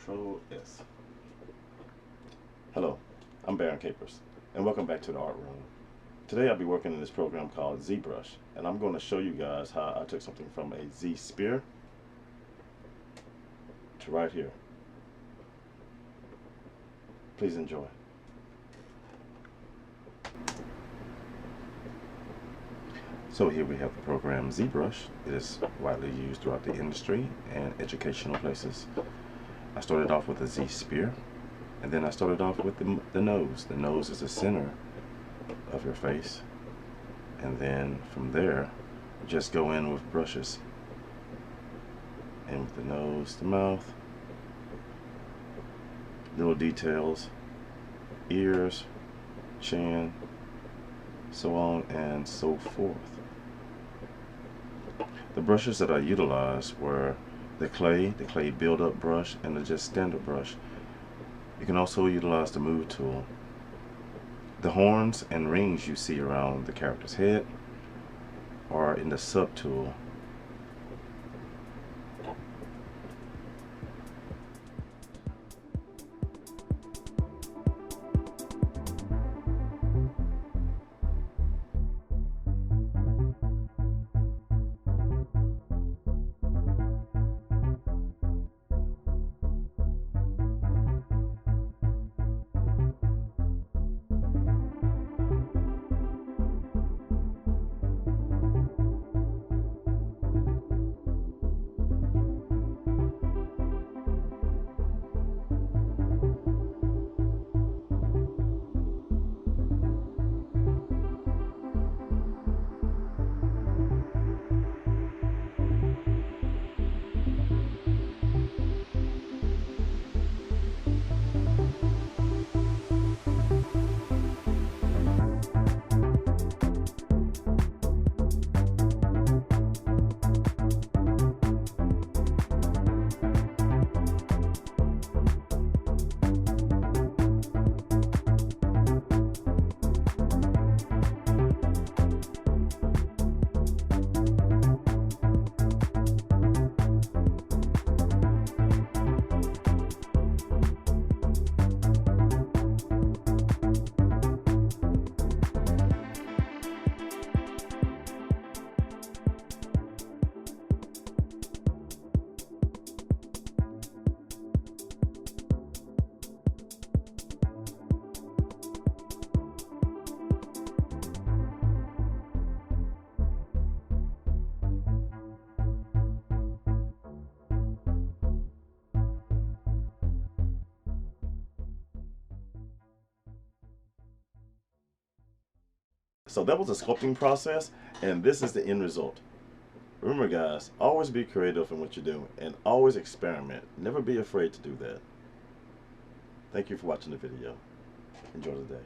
Control S. Hello, I'm Baron Capers, and welcome back to the art room. Today I'll be working in this program called ZBrush, and I'm going to show you guys how I took something from a Z sphere to right here. Please enjoy. So here we have the program ZBrush. It is widely used throughout the industry and educational places. I started off with a Z sphere, and then I started off with the nose. The nose is the center of your face, and then from there just go in with brushes, and with the nose, the mouth, little details, ears, chin, so on and so forth. The brushes that I utilized were the clay build-up brush, and the just standard brush. You can also utilize the move tool. The horns and rings you see around the character's head are in the sub tool. So that was the sculpting process, and this is the end result. Remember guys, always be creative in what you do, and always experiment. Never be afraid to do that. Thank you for watching the video. Enjoy the day.